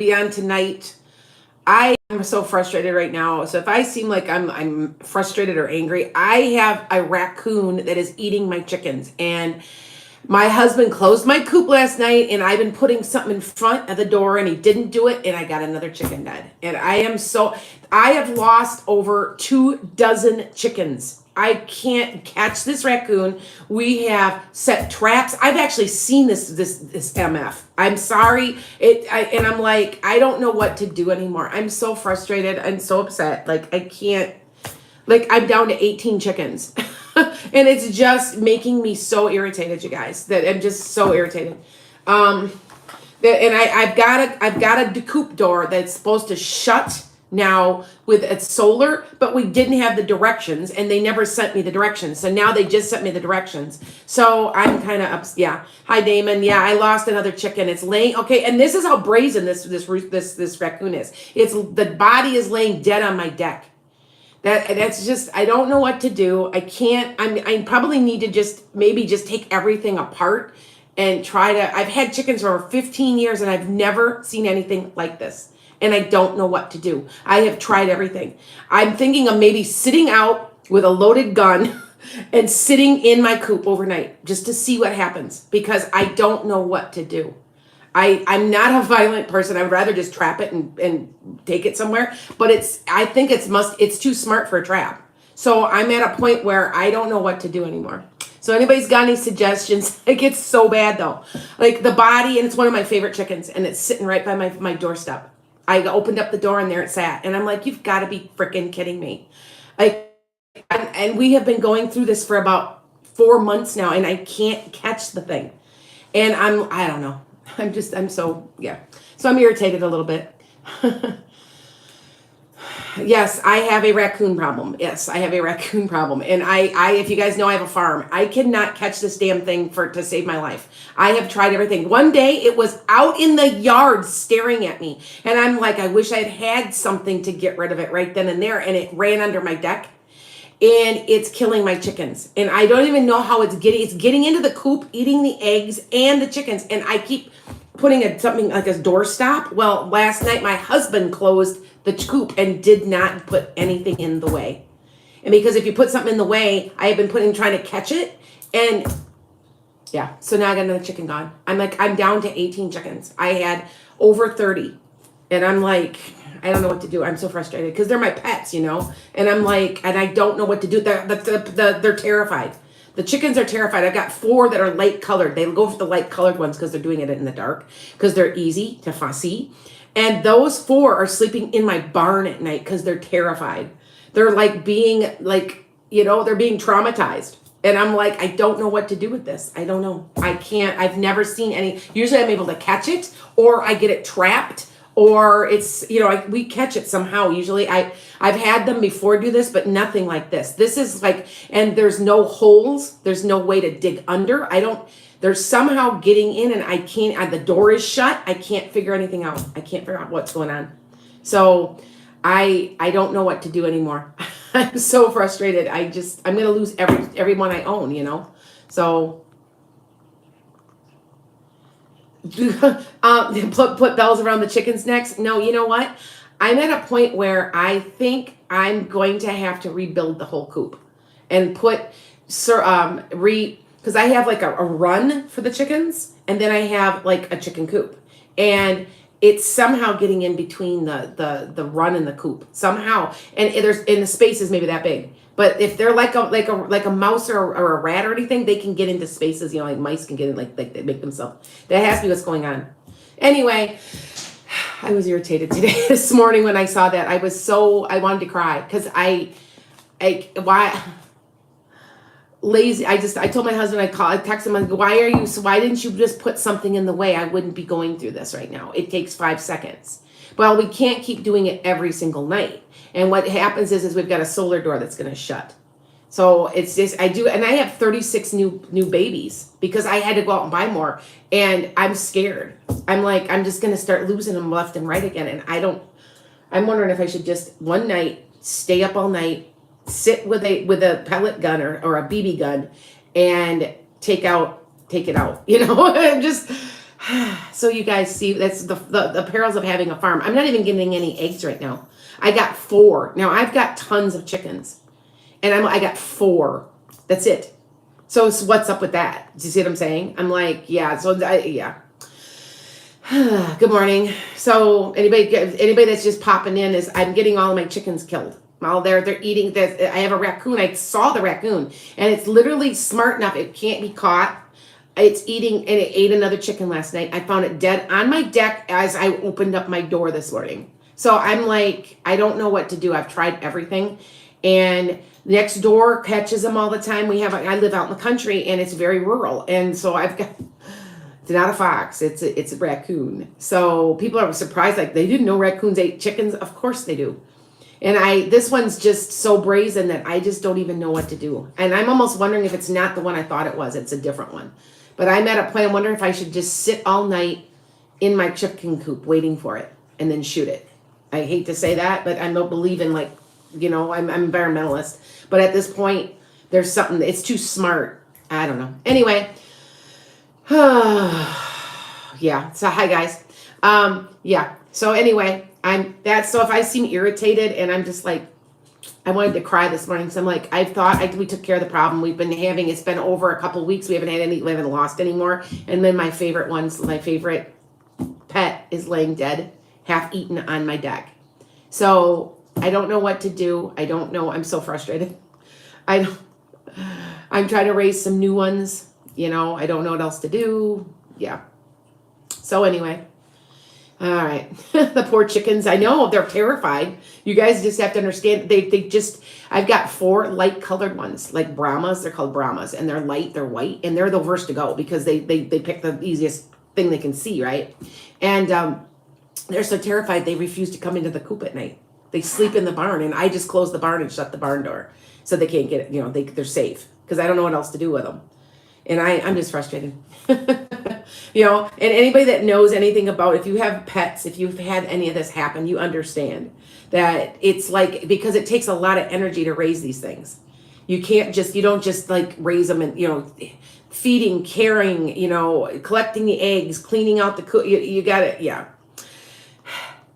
be on tonight. I am so frustrated right now. So if I seem like I'm frustrated or angry, I have a raccoon that is eating my chickens. And my husband closed my coop last night, and I've been putting something in front of the door, and he didn't do it, and I got another chicken dead. And I have lost over 24 chickens. I can't catch this raccoon. We have set traps. I've actually seen this MF. I'm sorry. And I'm like, I don't know what to do anymore. I'm so frustrated. I'm so upset. Like I can't. Like I'm down to 18 chickens. And it's just making me so irritated, you guys. That I'm just so irritated. And I've got a coop door that's supposed to shut now with its solar, but we didn't have the directions, and they never sent me the directions. So now they just sent me the directions. So I'm kind of up. Yeah. Hi, Damon. Yeah, I lost another chicken. It's laying. Okay, and this is how brazen this raccoon is. It's the body is laying dead on my deck. That's just, I don't know what to do. I can't. I probably need to maybe just take everything apart and try to. I've had chickens for over 15 years, and I've never seen anything like this. And I don't know what to do. I have tried everything. I'm thinking of maybe sitting out with a loaded gun and sitting in my coop overnight just to see what happens, because I don't know what to do. I'm not a violent person. I would rather just trap it and take it somewhere. But I think it's too smart for a trap. So I'm at a point where I don't know what to do anymore. So anybody's got any suggestions? It gets so bad though. Like the body, and it's one of my favorite chickens, and it's sitting right by my doorstep. I opened up the door and there it sat. And I'm like, you've got to be freaking kidding me. Like, and we have been going through this for about 4 months now, and I can't catch the thing. And I don't know. So I'm irritated a little bit. Yes, I have a raccoon problem. Yes, I have a raccoon problem. And if you guys know, I have a farm. I cannot catch this damn thing to save my life. I have tried everything. One day it was out in the yard staring at me. And I'm like, I wish I'd had something to get rid of it right then and there. And it ran under my deck. And it's killing my chickens. And I don't even know how it's getting into the coop, eating the eggs and the chickens. And I keep putting something like a doorstop. Well, last night my husband closed the coop and did not put anything in the way. And because if you put something in the way, I have been trying to catch it. And yeah, so now I got another chicken gone. I'm down to 18 chickens. I had over 30. And I'm like, I don't know what to do. I'm so frustrated because they're my pets, And I'm like, and I don't know what to do. They're terrified. The chickens are terrified. I've got 4 that are light colored. They go for the light colored ones because they're doing it in the dark, because they're easy to see. And those 4 are sleeping in my barn at night because they're terrified. They're like being they're being traumatized. And I'm like, I don't know what to do with this. I don't know. I can't. I've never seen any. Usually I'm able to catch it, or I get it trapped, or it's, we catch it somehow. Usually I've had them before do this, but nothing like this. This is like, and there's no holes. There's no way to dig under. They're somehow getting in, and I can't, the door is shut. I can't figure anything out. I can't figure out what's going on. So I don't know what to do anymore. I'm so frustrated. I'm going to lose everyone I own, So put bells around the chickens' necks. No, you know what? I'm at a point where I think I'm going to have to rebuild the whole coop and because I have like a run for the chickens, and then I have like a chicken coop, and it's somehow getting in between the run and the coop somehow, and the space is maybe that big. But if they're like a mouse or a rat or anything, they can get into spaces, like mice can get in, like they make themselves. That has to be what's going on. Anyway, I was irritated today. This morning when I saw that, I wanted to cry because why lazy. I told my husband, I texted him, I go, why didn't you just put something in the way? I wouldn't be going through this right now. It takes 5 seconds. Well, we can't keep doing it every single night. And what happens is we've got a solar door that's going to shut. So it's just, and I have 36 new babies because I had to go out and buy more, and I'm scared. I'm like, I'm just going to start losing them left and right again. And I'm wondering if I should just one night stay up all night, sit with a pellet gun or a BB gun and take it out. I'm just, So you guys see, that's the perils of having a farm. I'm not even getting any eggs right now. I got 4. Now I've got tons of chickens, and I got 4. That's it. So what's up with that? Do you see what I'm saying? I'm like, yeah. So yeah. Good morning. So anybody that's just popping in, is I'm getting all of my chickens killed. Well, they're eating this. I have a raccoon. I saw the raccoon, and it's literally smart enough. It can't be caught. It's eating, and it ate another chicken last night. I found it dead on my deck as I opened up my door this morning. So I'm like, I don't know what to do. I've tried everything, and next door catches them all the time. I live out in the country, and it's very rural, and so I've got. It's not a fox. It's a raccoon. So people are surprised, like they didn't know raccoons ate chickens. Of course they do. And this one's just so brazen that I just don't even know what to do. And I'm almost wondering if it's not the one I thought it was. It's a different one. But I'm at a point. I'm wondering if I should just sit all night in my chicken coop waiting for it and then shoot it. I hate to say that, but I don't believe in, like, I'm environmentalist. But at this point, there's something. It's too smart. I don't know. Anyway. Yeah. So hi guys. Yeah. So anyway, so if I seem irritated and I'm just like, I wanted to cry this morning. So I'm like, we took care of the problem. It's been over a couple weeks. We haven't lost anymore. And then my favorite pet is laying dead, half eaten on my deck. So I don't know what to do. I don't know. I'm so frustrated. I'm trying to raise some new ones. I don't know what else to do. Yeah. So anyway. All right. The poor chickens. I know they're terrified. You guys just have to understand. I've got 4 light colored ones, like Brahmas. They're called Brahmas, and they're light, they're white, and they're the worst to go because they pick the easiest thing they can see, right? And they're so terrified they refuse to come into the coop at night. They sleep in the barn, and I just close the barn and shut the barn door so they can't get it. They're safe because I don't know what else to do with them. And I'm just frustrated. And anybody that knows anything about, if you have pets, if you've had any of this happen, you understand that it's like, because it takes a lot of energy to raise these things. You don't just like raise them and, feeding, caring, collecting the eggs, cleaning out the coop. You got it. Yeah.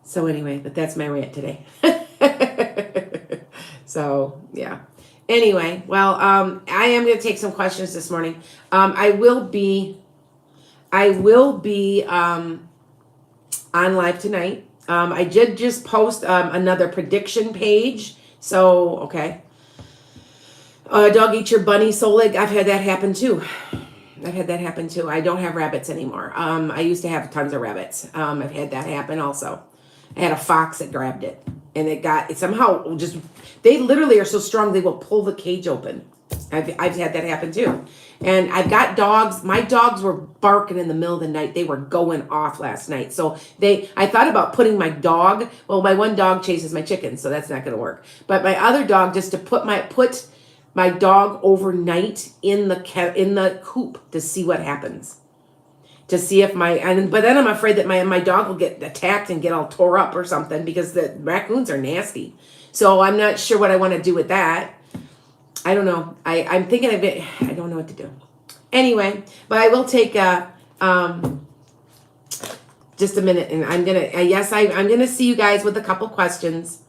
So anyway, but that's my rant today. So yeah. Anyway, well, I am going to take some questions this morning. I will be on live tonight. I did just post another prediction page. So, okay. Dog eat your bunny soul egg. I've had that happen too. I don't have rabbits anymore. I used to have tons of rabbits. I've had that happen also. I had a fox that grabbed it. And it somehow just, they literally are so strong, they will pull the cage open. I've had that happen too. And I've got dogs. My dogs were barking in the middle of the night. They were going off last night. So I thought about putting my dog, well, my one dog chases my chickens, so that's not going to work. But my other dog, just to put my dog overnight in the coop to see what happens. To see if but then I'm afraid that my dog will get attacked and get all tore up or something because the raccoons are nasty. So I'm not sure what I want to do with that. I don't know. I'm thinking of it. I don't know what to do. Anyway, but I will take just a minute, and I'm gonna see you guys with a couple questions.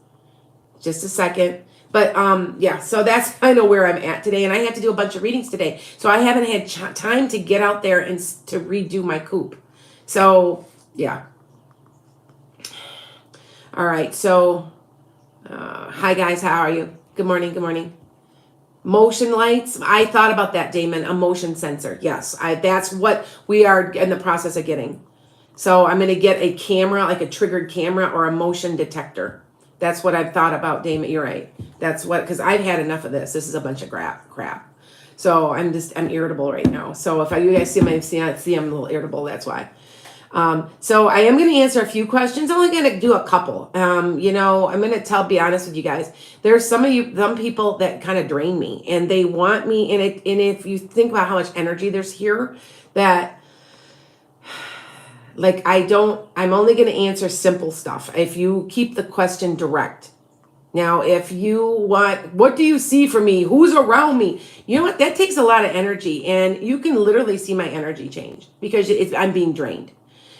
Just a second. But yeah, so that's kind of where I'm at today, and I have to do a bunch of readings today. So I haven't had time to get out there and to redo my coop. So yeah. All right. So hi guys, how are you? Good morning. Motion lights. I thought about that, Damon. A motion sensor. Yes, that's what we are in the process of getting. So I'm going to get a camera, like a triggered camera or a motion detector. That's what I've thought about, Damon. You're right. Because I've had enough of this. This is a bunch of crap. So I'm irritable right now. So if you guys see I'm a little irritable. That's why. So I am going to answer a few questions. I'm only going to do a couple. I'm going to be honest with you guys. There's some people that kind of drain me, and they want me in it. And if you think about how much energy there's here, that I'm only going to answer simple stuff. If you keep the question direct, Now, if you want, what do you see from me? Who's around me? You know what? That takes a lot of energy, and you can literally see my energy change because I'm being drained.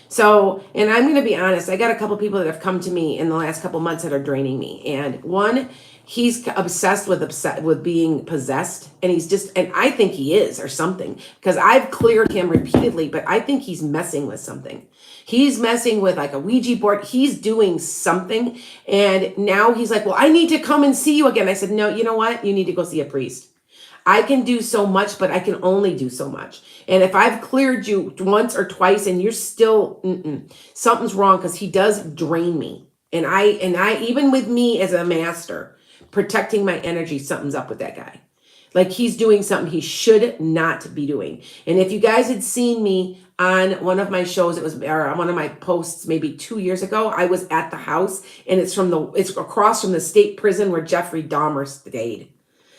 So, and I'm going to be honest, I got a couple people that have come to me in the last couple months that are draining me. And one, he's obsessed with being possessed, and he's just, and I think he is or something, because I've cleared him repeatedly, but I think he's messing with something. He's messing with like a Ouija board. He's doing something. And now he's like, well, I need to come and see you again. I said, no, you know what? You need to go see a priest. I can do so much, but I can only do so much. And if I've cleared you once or twice and you're still, something's wrong, because he does drain me. And I, even with me as a master, protecting my energy, something's up with that guy. Like he's doing something he should not be doing. And if you guys had seen me on one of my shows, it was, or on one of my posts maybe 2 years ago, I was at the house, and it's across from the state prison where Jeffrey Dahmer stayed.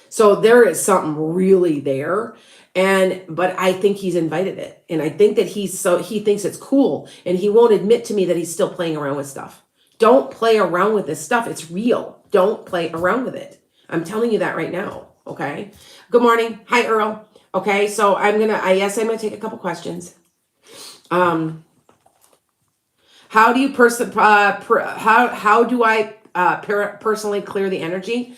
So there is something really there. But I think he's invited it. And I think that he thinks it's cool, and he won't admit to me that he's still playing around with stuff. Don't play around with this stuff. It's real. Don't play around with it. I'm telling you that right now. Okay. Good morning. Hi, Earl. Okay. So I'm going to take a couple questions. How do you how do I personally clear the energy?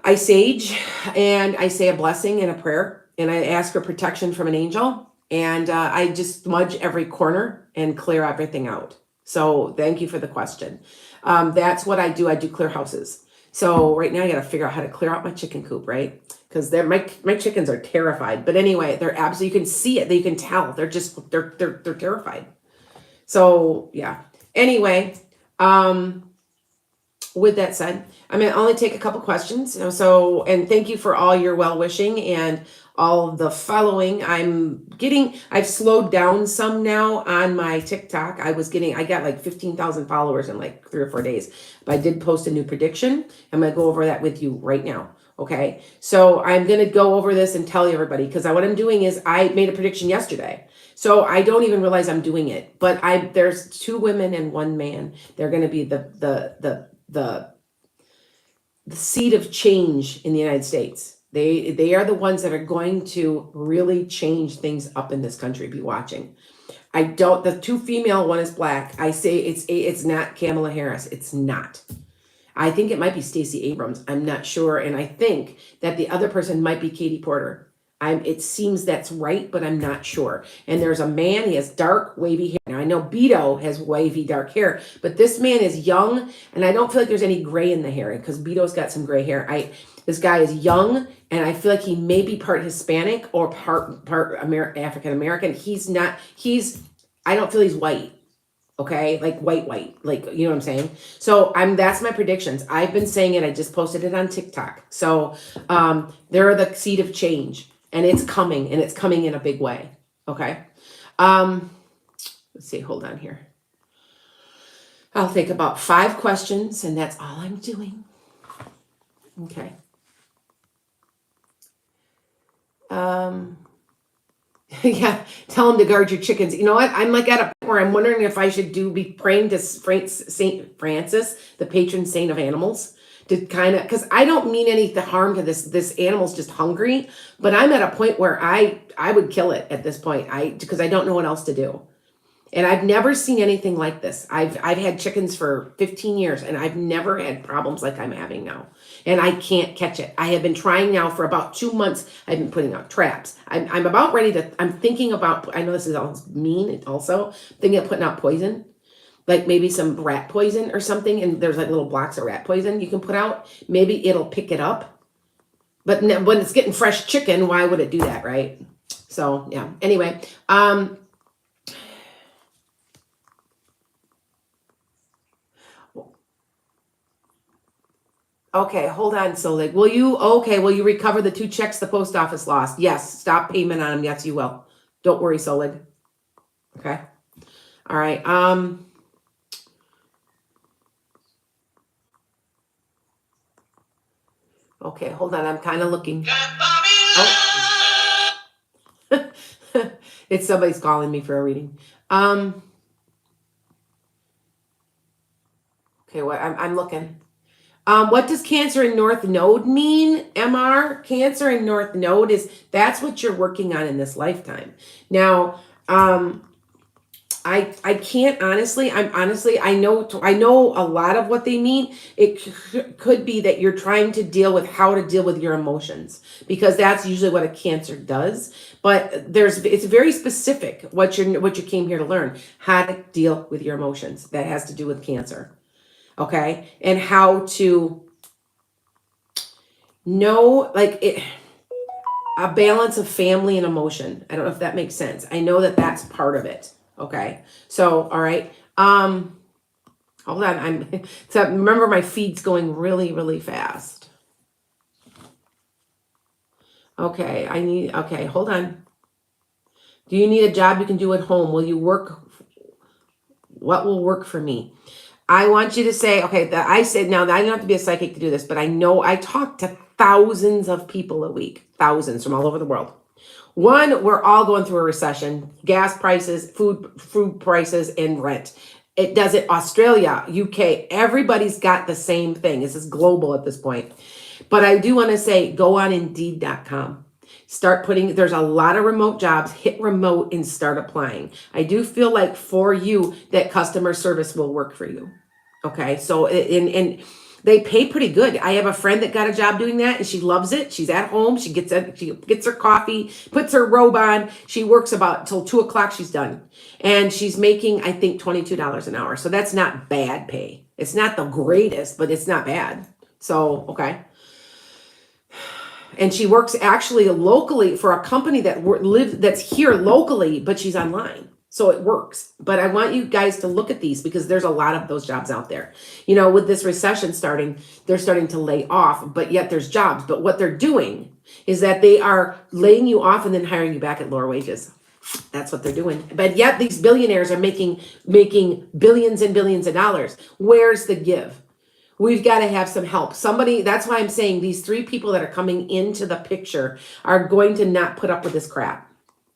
I sage, and I say a blessing and a prayer, and I ask for protection from an angel, and I just smudge every corner and clear everything out. So thank you for the question. That's what I do. I do clear houses. So right now I got to figure out how to clear out my chicken coop, right? Because my chickens are terrified. But anyway, they're absolutely, you can see it. You can tell. They're terrified. So yeah. Anyway, with that said, I'm going to only take a couple questions. So, and thank you for all your well wishing and all the following. I've slowed down some now on my TikTok. I got like 15,000 followers in like 3 or 4 days. But I did post a new prediction. I'm going to go over that with you right now. Okay. So I'm going to go over this and tell everybody, because what I'm doing is I made a prediction yesterday. So I don't even realize I'm doing it, but there's 2 women and 1 man. They're going to be the seed of change in the United States. They are the ones that are going to really change things up in this country. Be watching. The 2 female, 1 is black. I say it's not Kamala Harris. It's not. I think it might be Stacey Abrams. I'm not sure. And I think that the other person might be Katie Porter. It seems that's right, but I'm not sure. And there's a man, he has dark, wavy hair. Now, I know Beto has wavy, dark hair, but this man is young, and I don't feel like there's any gray in the hair, because Beto's got some gray hair. This guy is young, and I feel like he may be part Hispanic or part African-American. I don't feel he's white. Okay, like white, like, you know what I'm saying? So that's my predictions. I've been saying it. I just posted it on TikTok. So they're the seed of change, and it's coming in a big way. Okay. Let's see. Hold on here. I'll take about 5 questions, and that's all I'm doing. Okay. Yeah, tell them to guard your chickens. You know what? I'm like at a point where I'm wondering if I should be praying to Saint Francis, the patron saint of animals, to kind of, because I don't mean any harm to this animal's just hungry, but I'm at a point where I would kill it at this point. Because I don't know what else to do. And I've never seen anything like this. I've had chickens for 15 years, and I've never had problems like I'm having now. And I can't catch it. I have been trying now for about 2 months. I've been putting out traps. I'm about ready to, I'm thinking about, I know this is all mean also, thinking of putting out poison, like maybe some rat poison or something. And there's like little blocks of rat poison you can put out. Maybe it'll pick it up. But when it's getting fresh chicken, why would it do that, right? So yeah, anyway, okay, hold on. So like, will you recover the 2 checks the post office lost? Yes. Stop payment on them. Yes, you will. Don't worry, Solig. Okay. All right. Okay, hold on. I'm kind of looking. Oh. It's somebody's calling me for a reading. Okay, well, I'm looking. What does Cancer in North Node mean, MR? Cancer in North Node that's what you're working on in this lifetime. Now, I can't honestly, I know a lot of what they mean. It could be that you're trying to deal with how to deal with your emotions, because that's usually what a Cancer does. But it's very specific what you came here to learn, how to deal with your emotions. That has to do with Cancer. Okay? And how to know, a balance of family and emotion. I don't know if that makes sense. I know that that's part of it. Okay. So, all right. Hold on. So remember, my feed's going really, really fast. Okay. Okay. Hold on. Do you need a job you can do at home? Will you work? What will work for me? I want you to say, okay, I said, now I don't have to be a psychic to do this, but I know I talk to thousands of people a week, thousands from all over the world. One, we're all going through a recession, gas prices, food prices, and rent. It does it, Australia, UK, everybody's got the same thing. This is global at this point. But I do want to say, go on Indeed.com. There's a lot of remote jobs, hit remote and start applying. I do feel like for you that customer service will work for you. Okay. So, and they pay pretty good. I have a friend that got a job doing that and she loves it. She's at home. She gets her coffee, puts her robe on. She works about till 2:00. She's done. And she's making, I think, $22 an hour. So that's not bad pay. It's not the greatest, but it's not bad. So, okay. And she works actually locally for a company that's here locally, but she's online. So it works. But I want you guys to look at these because there's a lot of those jobs out there. You know, with this recession starting, they're starting to lay off, but yet there's jobs. But what they're doing is that they are laying you off and then hiring you back at lower wages. That's what they're doing. But yet these billionaires are making billions and billions of dollars. Where's the give? We've got to have some help. That's why I'm saying these 3 people that are coming into the picture are going to not put up with this crap.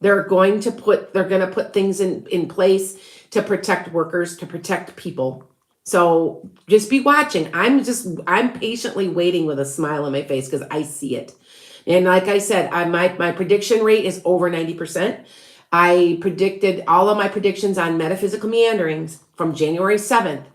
They're going to put things in place to protect workers, to protect people. So just be watching. I'm patiently waiting with a smile on my face because I see it. And like I said, my prediction rate is over 90%. I predicted all of my predictions on metaphysical meanderings from January 7th.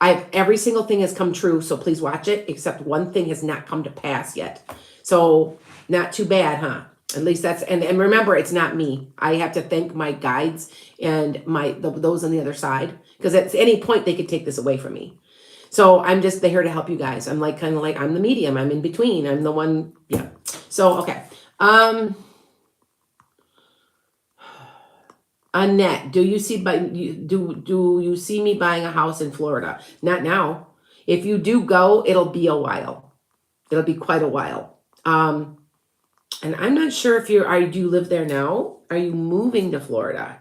Every single thing has come true, so please watch it, except one thing has not come to pass yet. So not too bad, huh? At least and remember, it's not me. I have to thank my guides and those on the other side, because at any point they could take this away from me. So I'm just here to help you guys. I'm kind of I'm the medium. I'm in between. I'm the one. Yeah. So, okay. Annette, do you see me buying a house in Florida? Not now. If you do go, it'll be a while. It'll be quite a while. And I'm not sure if do you live there now? Are you moving to Florida?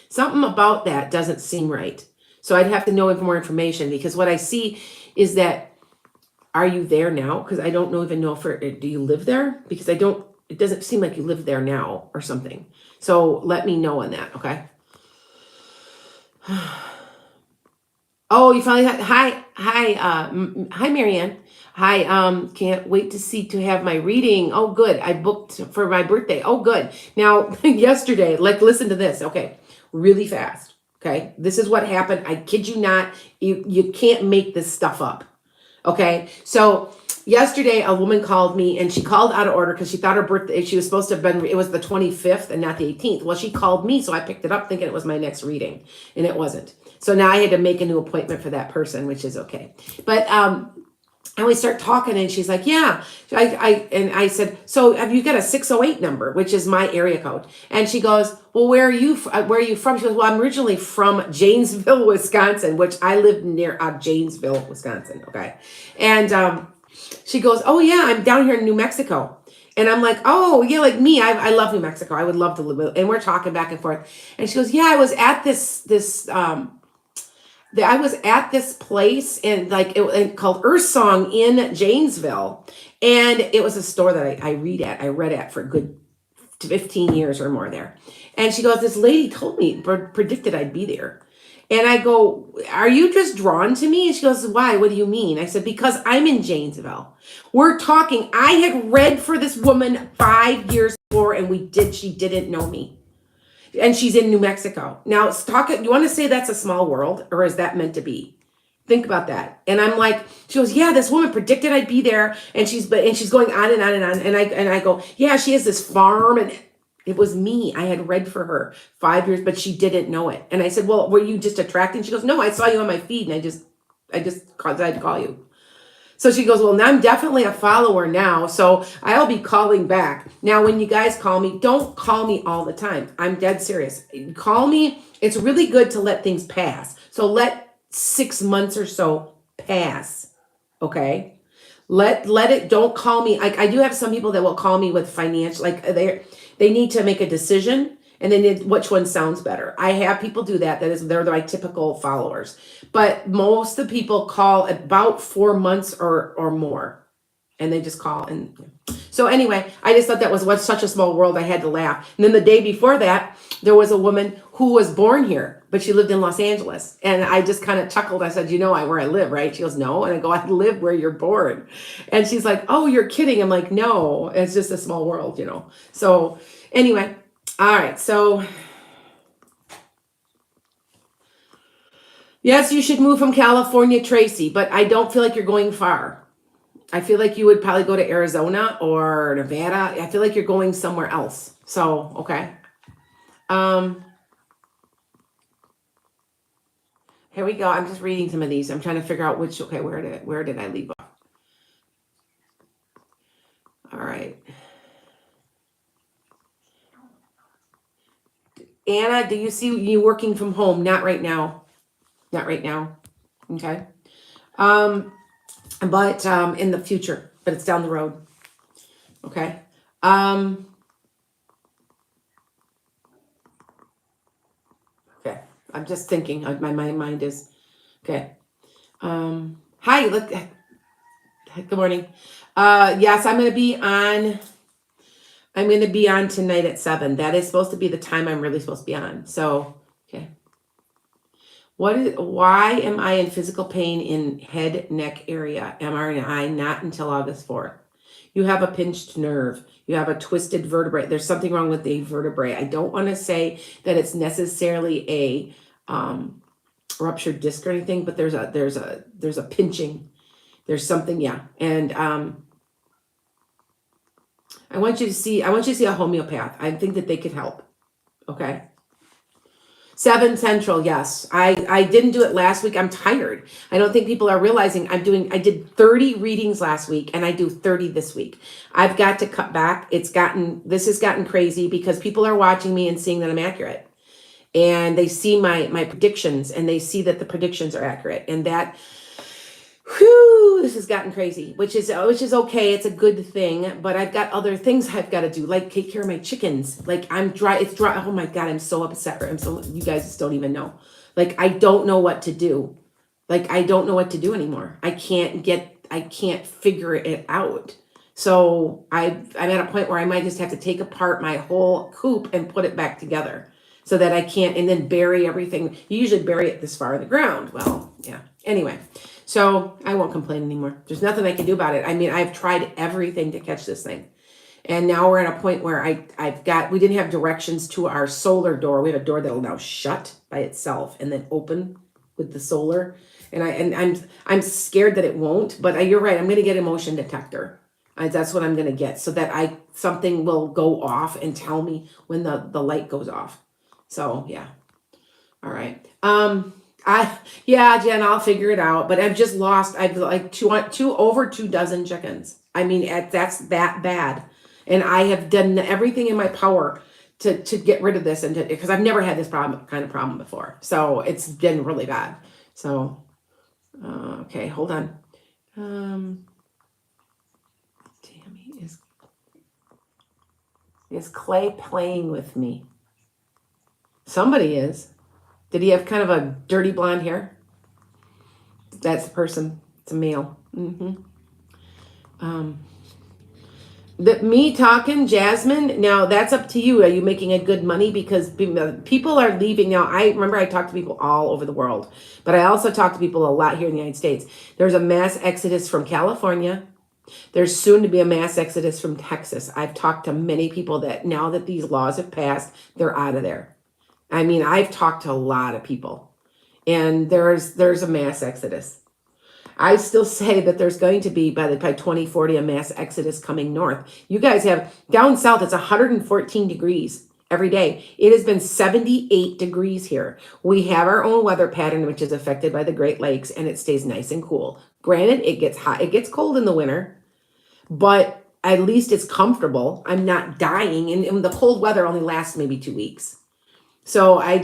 Something about that doesn't seem right. So I'd have to know more information, because what I see is that, are you there now? Because I don't even know do you live there? Because it doesn't seem like you live there now or something. So let me know on that, okay? Oh, you finally hi, Marianne. Hi, can't wait to have my reading. Oh, good. I booked for my birthday. Oh, good. Now, yesterday, listen to this, okay? Really fast, okay? This is what happened. I kid you not. You can't make this stuff up, okay? So yesterday, a woman called me, and she called out of order because she thought her birthday, she was supposed to have been, it was the 25th and not the 18th. Well, she called me, so I picked it up thinking it was my next reading, and it wasn't. So now I had to make a new appointment for that person, which is okay. But, and we start talking, and she's like, yeah. I said, so have you got a 608 number, which is my area code? And she goes, well, where are you from? She goes, well, I'm originally from Janesville, Wisconsin, which I live near Janesville, Wisconsin. Okay. And, she goes, oh yeah, I'm down here in New Mexico. And I'm like, oh yeah, like me, I love New Mexico. I would love to live. And we're talking back and forth. And she goes, yeah, I was at this place called Earth Song in Janesville. And it was a store that I read at for a good 15 years or more there. And she goes, this lady told me, predicted I'd be there. And I go, are you just drawn to me? And she goes, why? What do you mean? I said, because I'm in Janesville. We're talking. I had read for this woman 5 years before, and she didn't know me. And she's in New Mexico. Now, you want to say that's a small world, or is that meant to be? Think about that. And I'm like, she goes, yeah, this woman predicted I'd be there. And she's going on and on and on. And I go, yeah, she has this farm, and it was me. I had read for her 5 years, but she didn't know it. And I said, well, were you just attracting? She goes, no, I saw you on my feed, and I just decided to call you. So she goes, well, now I'm definitely a follower now, so I'll be calling back. Now, when you guys call me, don't call me all the time. I'm dead serious. Call me. It's really good to let things pass. So let 6 months or so pass, okay? Let it, don't call me. I do have some people that will call me with financial, like they need to make a decision, and then which one sounds better. I have people do that. They're my typical followers. But most of the people call about 4 months or more, and they just call. And so anyway, I just thought that was such a small world. I had to laugh. And then the day before that, there was a woman who was born here, but she lived in Los Angeles. And I just kind of chuckled. I said, you know where I live, right? She goes, no. And I go, I live where you're born. And she's like, oh, you're kidding. I'm like, no, it's just a small world, So anyway, all right. So yes, you should move from California, Tracy, but I don't feel like you're going far. I feel like you would probably go to Arizona or Nevada. I feel like you're going somewhere else. So, okay. Here we go. I'm just reading some of these. I'm trying to figure out where did I leave off? All right. Anna, do you see you working from home? Not right now. Not right now. Okay. But in the future, but it's down the road. Okay. Okay. I'm just thinking. My mind is okay. Hi. Look. Good morning. Yes, I'm going to be on. I'm going to be on tonight at 7. That is supposed to be the time I'm really supposed to be on. So, okay. Why am I in physical pain in head, neck area, MRI, not until August 4th? You have a pinched nerve. You have a twisted vertebrae. There's something wrong with the vertebrae. I don't want to say that it's necessarily a ruptured disc or anything, but there's a pinching. There's something, yeah. And I want you to see a homeopath. I think that they could help. Okay. 7 Central, yes. I didn't do it last week. I'm tired. I don't think people are realizing I did 30 readings last week, and I do 30 this week. I've got to cut back. This has gotten crazy because people are watching me and seeing that I'm accurate. And they see my predictions, and they see that the predictions are accurate. And that, this has gotten crazy, which is okay. It's a good thing, but I've got other things I've got to do, like take care of my chickens. Like it's dry. Oh my God, I'm so upset. You guys just don't even know. Like, I don't know what to do. Like, I don't know what to do anymore. I can't figure it out. So I'm at a point where I might just have to take apart my whole coop and put it back together so that I can't, and then bury everything. You usually bury it this far in the ground. Well, yeah. Anyway. So I won't complain anymore. There's nothing I can do about it. I mean, I've tried everything to catch this thing. And now we're at a point where we didn't have directions to our solar door. We have a door that'll now shut by itself and then open with the solar. And I'm scared that it won't, but you're right. I'm going to get a motion detector. That's what I'm going to get, so that something will go off and tell me when the light goes off. So yeah. All right. Jen, I'll figure it out, but I've just lost, I've like over 2 dozen chickens. I mean, that's that bad. And I have done everything in my power to get rid of this, and because I've never had this kind of problem before. So it's been really bad. So, okay, hold on. Tammy, is Clay playing with me? Somebody is. Did he have kind of a dirty blonde hair? That's the person. It's a male. Me talking, Jasmine. Now that's up to you. Are you making a good money? Because people are leaving now. I remember I talk to people all over the world, but I also talk to people a lot here in the United States. There's a mass exodus from California. There's soon to be a mass exodus from Texas. I've talked to many people that now that these laws have passed, they're out of there. I mean, I've talked to a lot of people, and there's a mass exodus. I still say that there's going to be by 2040 a mass exodus coming north. You guys have down south, it's 114 degrees every day. It has been 78 degrees here. We have our own weather pattern, which is affected by the Great Lakes, and it stays nice and cool. Granted, it gets hot, it gets cold in the winter, but at least it's comfortable. I'm not dying, and the cold weather only lasts maybe 2 weeks. So I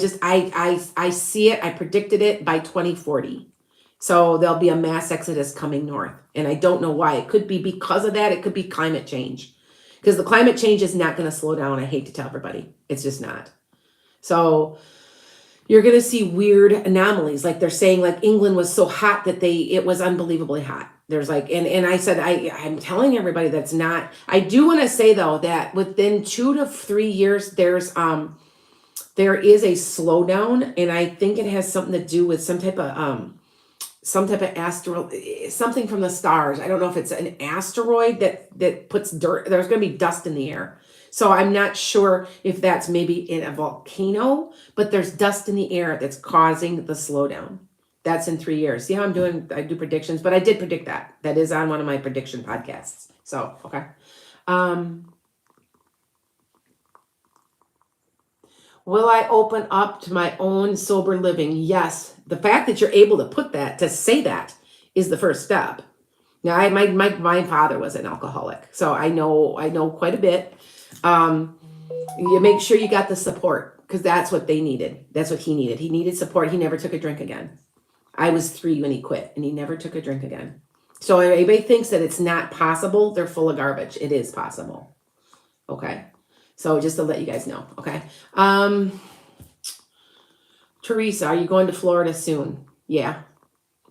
see it. I predicted it by 2040. So there'll be a mass exodus coming north. And I don't know why. It could be because of that. It could be climate change. Because the climate change is not going to slow down. I hate to tell everybody. It's just not. So you're going to see weird anomalies. Like they're saying like England was so hot that it was unbelievably hot. There's like, and I said, I'm telling everybody that's not. I do want to say though, that within 2 to 3 years, there is a slowdown. And I think it has something to do with some type of asteroid, something from the stars. I don't know if it's an asteroid that puts dirt. There's going to be dust in the air. So I'm not sure if that's maybe in a volcano, but there's dust in the air that's causing the slowdown. That's in 3 years. See how I do predictions, but I did predict that. That is on one of my prediction podcasts. So, okay. Will I open up to my own sober living? Yes. The fact that you're able to say that is the first step. Now, my father was an alcoholic, so I know quite a bit. You make sure you got the support because that's what they needed. That's what he needed. He needed support. He never took a drink again. I was 3 when he quit, and he never took a drink again. So if anybody thinks that it's not possible, they're full of garbage. It is possible. Okay. So just to let you guys know, okay? Teresa, are you going to Florida soon? Yeah,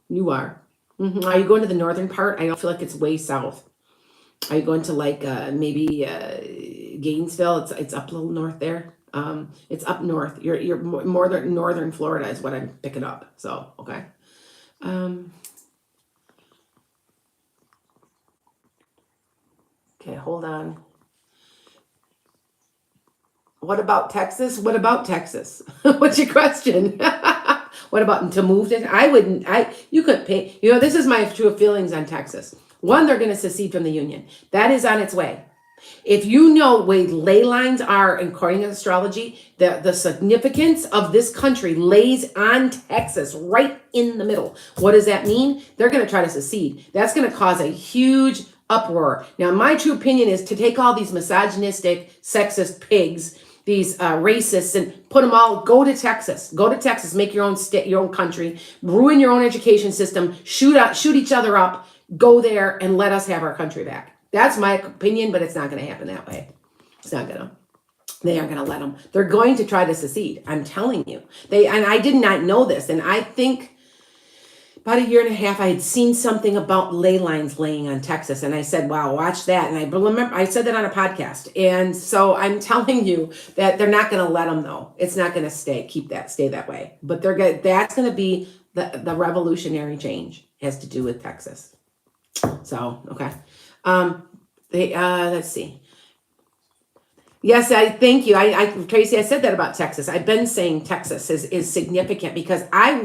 you are. Are you going to the northern part? I don't feel like it's way south. Are you going to like maybe Gainesville? It's up a little north there. It's up north. You're more northern Florida is what I'm picking up. So okay. Okay, hold on. What about Texas? What about Texas? What's your question? What about to move to? You couldn't pay. This is my true feelings on Texas. One, they're going to secede from the union. That is on its way. If you know where ley lines are, according to astrology, the significance of this country lays on Texas, right in the middle. What does that mean? They're going to try to secede. That's going to cause a huge uproar. Now, my true opinion is to take all these misogynistic, sexist pigs, these racists, and put them all, go to Texas, make your own state, your own country, ruin your own education system, shoot each other up, go there and let us have our country back. That's my opinion, but it's not going to happen that way. It's not going to. They aren't going to let them. They're going to try to secede. I'm telling you. And I did not know this. And I think about 1.5 years, I had seen something about ley lines laying on Texas. And I said, wow, watch that. And I remember I said that on a podcast. And so I'm telling you that they're not going to let them though. It's not going to stay that way. But that's going to be the revolutionary change. It has to do with Texas. So, okay. Let's see. Yes, I thank you. Tracy, I said that about Texas. I've been saying Texas is significant because I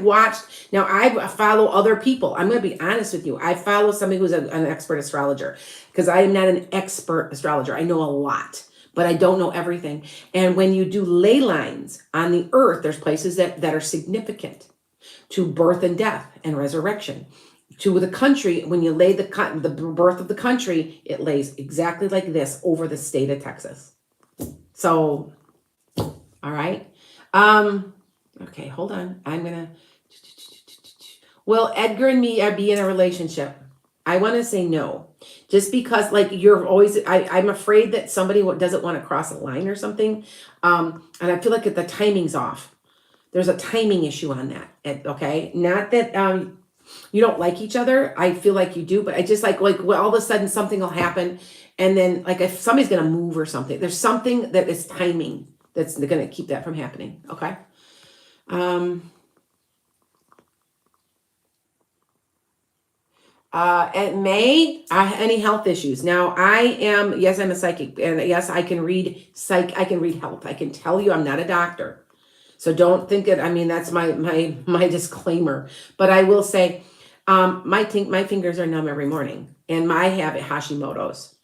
follow other people. I'm going to be honest with you. I follow somebody who's an expert astrologer because I am not an expert astrologer. I know a lot, but I don't know everything. And when you do ley lines on the earth, there's places that are significant to birth and death and resurrection. To the country, when you lay the birth of the country, it lays exactly like this over the state of Texas. So, all right. Okay, hold on. Will Edgar and me be in a relationship? I want to say no. Just because like you're always, I'm afraid that somebody doesn't want to cross a line or something. And I feel like the timing's off. There's a timing issue on that. Okay. Not that, you don't like each other. I feel like you do, but I just like well, all of a sudden something will happen And then like if somebody's going to move or something, there's something that is timing that's going to keep that from happening. Okay. At May, any health issues. Now yes, I'm a psychic, and yes, I can read I can read health. I can tell you I'm not a doctor. So don't think it, I mean, that's my disclaimer, but I will say, my fingers are numb every morning, and I have Hashimoto's.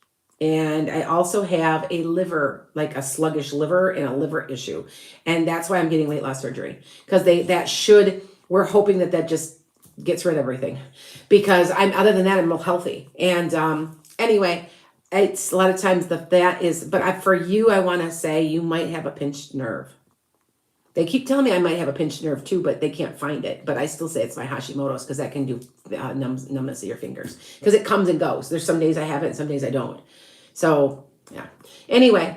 And I also have a liver, like a sluggish liver and a liver issue. And that's why I'm getting weight loss surgery, because we're hoping that just gets rid of everything, because other than that, I'm real healthy. And anyway, it's a lot of times but for you, I want to say you might have a pinched nerve. They keep telling me I might have a pinched nerve too, but they can't find it. But I still say it's my Hashimoto's, because that can do numbness of your fingers, because it comes and goes. There's some days I have it and some days I don't. So yeah. Anyway,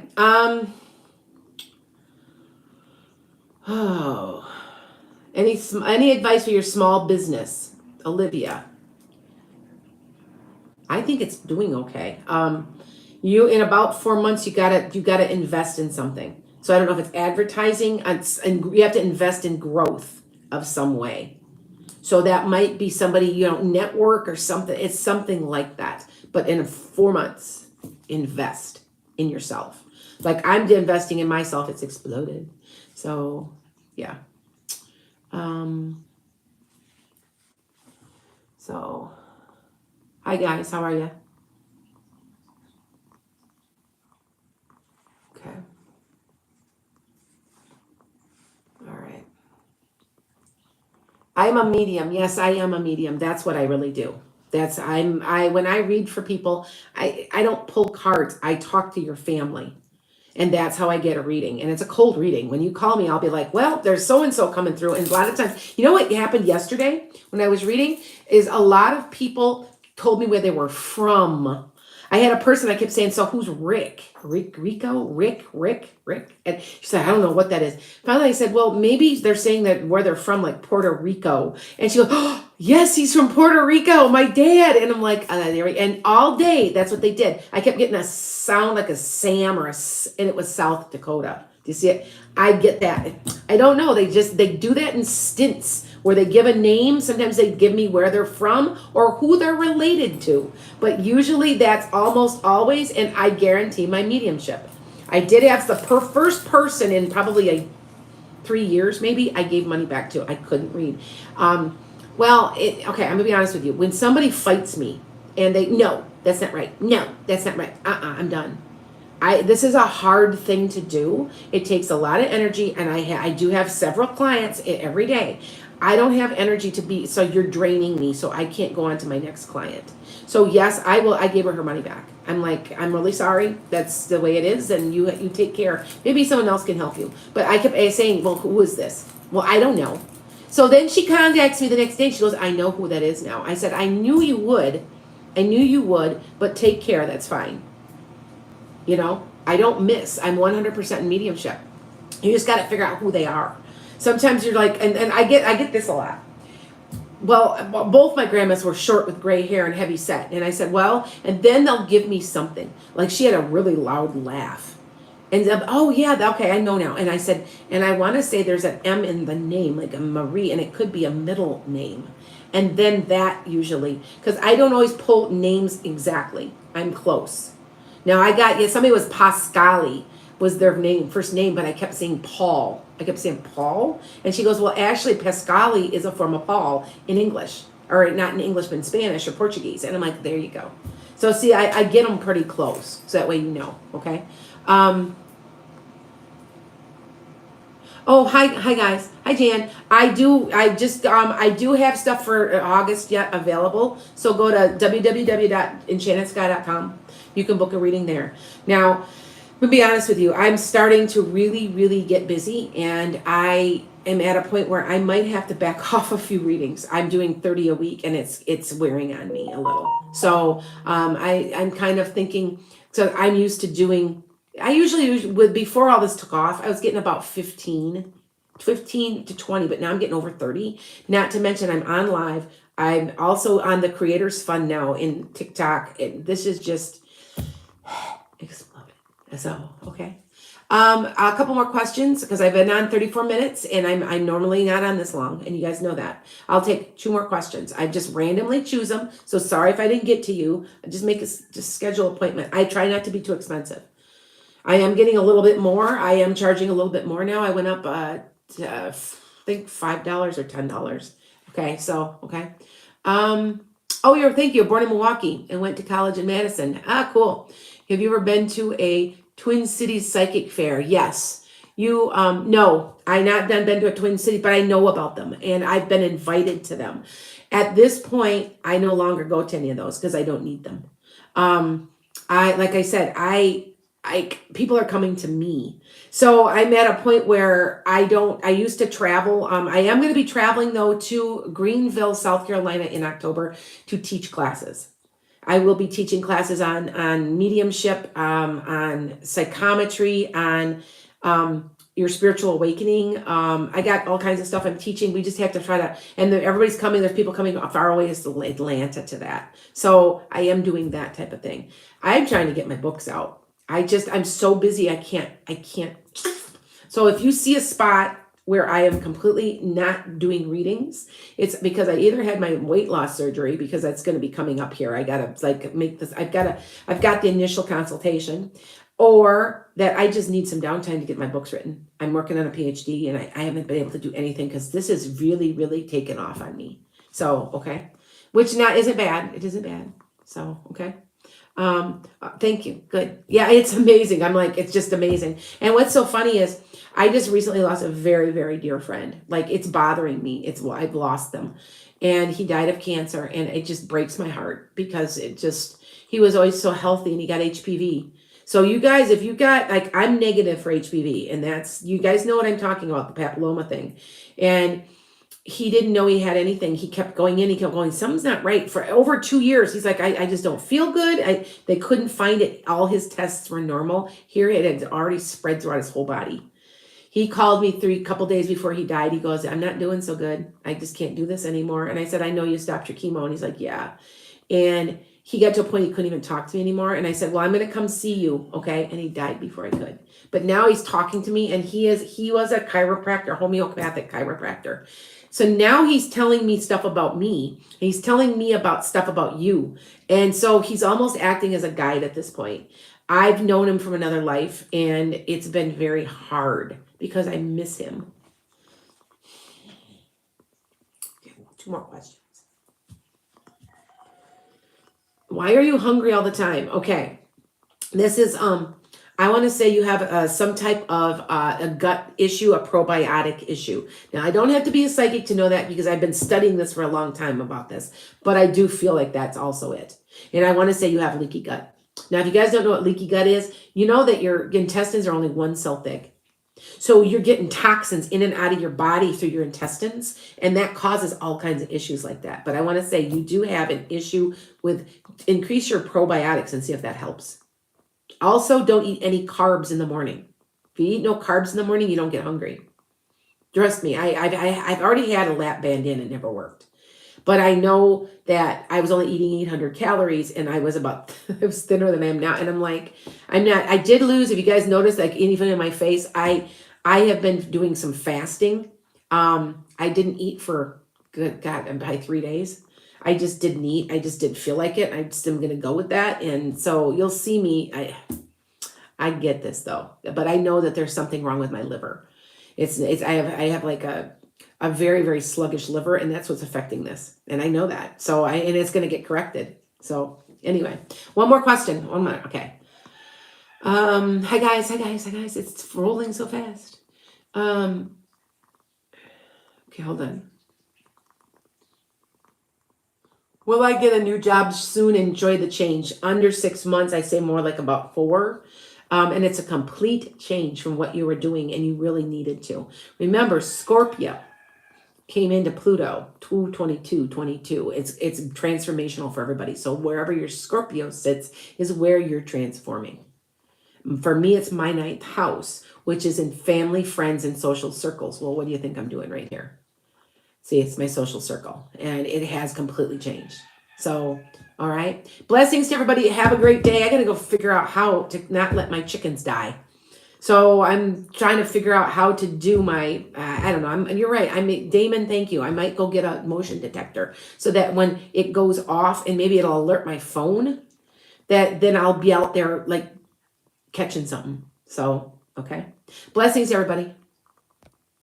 any advice for your small business, Olivia? I think it's doing okay. You in about 4 months, you gotta invest in something. So I don't know if it's advertising, and you have to invest in growth of some way. So that might be somebody, network or something. It's something like that. But in 4 months, invest in yourself. Like I'm investing in myself. It's exploded. So yeah. So hi guys, how are you? Okay. All right. I'm a medium. Yes, I am a medium. That's what I really do. When I read for people, I don't pull cards. I talk to your family. And that's how I get a reading. And it's a cold reading. When you call me, I'll be like, well, there's so-and-so coming through. And a lot of times, you know what happened yesterday when I was reading is a lot of people told me where they were from. I had a person, I kept saying, so who's Rick? Rick. And she said, I don't know what that is. Finally, I said, well, maybe they're saying that where they're from, like Puerto Rico. And she goes, oh, yes, he's from Puerto Rico, my dad. And I'm like, and all day, that's what they did. I kept getting a sound like a Sam and it was South Dakota. Do you see it? I get that. I don't know. They do that in stints where they give a name. Sometimes they give me where they're from or who they're related to. But usually that's almost always, and I guarantee my mediumship. I did have the first person in probably 3 years, maybe, I gave money back to. I couldn't read. Okay, I'm going to be honest with you. When somebody fights me and no, that's not right. No, that's not right. I'm done. This is a hard thing to do. It takes a lot of energy, and I do have several clients every day. I don't have energy so you're draining me, so I can't go on to my next client. So yes, I gave her money back. I'm like, I'm really sorry. That's the way it is, and you take care. Maybe someone else can help you. But I kept saying, well, who is this? Well, I don't know. So then she contacts me the next day. She goes, I know who that is now. I said, I knew you would, but take care. That's fine. I don't miss. I'm 100% in mediumship. You just got to figure out who they are. Sometimes you're like, and I get this a lot. Well, both my grandmas were short with gray hair and heavy set. And I said, well, and then they'll give me something. Like she had a really loud laugh. And oh yeah, okay, I know now. And I said, and I want to say there's an M in the name, like a Marie, and it could be a middle name. And then that usually, because I don't always pull names exactly. I'm close. Now somebody was Pascali was their first name, but I kept saying Paul. And she goes, well, actually Pascali is a form of Paul in English, or not in English, but in Spanish or Portuguese. And I'm like, there you go. So see, I get them pretty close. So that way you know, okay? Oh, hi guys. Hi Jan. I do have stuff for August yet available. So go to www.enchantedskye.com. You can book a reading there. Now, to be honest with you, I'm starting to really, really get busy, and I am at a point where I might have to back off a few readings. I'm doing 30 a week, and it's wearing on me a little. So I'm kind of thinking, so I'm used to doing, I usually would, before all this took off, I was getting about 15 to 20, but now I'm getting over 30. Not to mention I'm on live. I'm also on the Creators Fund now in TikTok. And this is just, exploded. So, okay. A couple more questions because I've been on 34 minutes and I'm normally not on this long, and you guys know that. I'll take 2 more questions. I just randomly choose them. So sorry if I didn't get to you. I just schedule an appointment. I try not to be too expensive. I am getting a little bit more. I am charging a little bit more now. I went up to, I think $5 or $10. Okay, so okay. Oh, thank you. Born in Milwaukee and went to college in Madison. Ah, cool. Have you ever been to a Twin Cities psychic fair? Yes. You no, I not done been to a Twin City, but I know about them and I've been invited to them. At this point, I no longer go to any of those because I don't need them. I like I said, people are coming to me. So I'm at a point where I used to travel. I am going to be traveling though to Greenville, South Carolina in October to teach classes. I will be teaching classes on mediumship, on psychometry, on your spiritual awakening. I got all kinds of stuff I'm teaching. We just have to try to, and everybody's coming. There's people coming far away as Atlanta to that. So I am doing that type of thing. I'm trying to get my books out. I'm so busy. I can't. So if you see a spot where I am completely not doing readings, it's because I either had my weight loss surgery, because that's going to be coming up here. I got to make this, I've got the initial consultation, or that I just need some downtime to get my books written. I'm working on a PhD and I haven't been able to do anything because this is really, really taken off on me. So, okay. Which isn't bad. It isn't bad. So, okay. Thank you. Good. Yeah, it's amazing. I'm like, it's just amazing. And what's so funny is I just recently lost a very, very dear friend. Like, it's bothering me. I've lost them, and he died of cancer, and it just breaks my heart because he was always so healthy, and he got HPV. So you guys, if you got, like, I'm negative for HPV, and you guys know what I'm talking about, the papilloma thing. And he didn't know he had anything. He kept going in. He kept going, something's not right. For over 2 years, he's like, I just don't feel good. They couldn't find it. All his tests were normal. Here it had already spread throughout his whole body. He called me a couple days before he died. He goes, I'm not doing so good. I just can't do this anymore. And I said, I know you stopped your chemo. And he's like, yeah. And he got to a point he couldn't even talk to me anymore. And I said, well, I'm going to come see you. Okay. And he died before I could. But now he's talking to me, and he was a chiropractor, homeopathic chiropractor. So now he's telling me stuff about me. He's telling me about stuff about you. And so he's almost acting as a guide at this point. I've known him from another life, and it's been very hard because I miss him. Okay, 2 more questions. Why are you hungry all the time? Okay. This is, I want to say you have some type of a gut issue, a probiotic issue. Now, I don't have to be a psychic to know that because I've been studying this for a long time about this, but I do feel like that's also it. And I want to say you have leaky gut. Now, if you guys don't know what leaky gut is, you know that your intestines are only 1 cell thick. So you're getting toxins in and out of your body through your intestines, and that causes all kinds of issues like that. But I want to say you do have an issue with, increase your probiotics and see if that helps. Also, don't eat any carbs in the morning. If you eat no carbs in the morning, you don't get hungry. Trust me, I've already had a lap band in. It never worked. But I know that I was only eating 800 calories, and I was thinner than I am now. And I'm like, I did lose, if you guys notice, like even in my face, I have been doing some fasting. I didn't eat for, good God, probably 3 days. I just didn't eat. I just didn't feel like it. I just am going to go with that. And so you'll see me. I get this though, but I know that there's something wrong with my liver. I have like a very, very sluggish liver, and that's what's affecting this. And I know that. So and it's going to get corrected. So anyway, one more question. 1 minute. Okay. Hi guys. It's rolling so fast. Okay, hold on. Will I get a new job soon? Enjoy the change. Under 6 months, I say more like about 4. And it's a complete change from what you were doing, and you really needed to. Remember, Scorpio came into Pluto, 2/22/22. It's transformational for everybody. So wherever your Scorpio sits is where you're transforming. For me, it's my 9th house, which is in family, friends, and social circles. Well, what do you think I'm doing right here? See, it's my social circle, and it has completely changed. So, all right. Blessings to everybody. Have a great day. I got to go figure out how to not let my chickens die. So I'm trying to figure out how to do my, I don't know. You're right. Damon, thank you. I might go get a motion detector so that when it goes off and maybe it'll alert my phone, that then I'll be out there like catching something. So, okay. Blessings, everybody.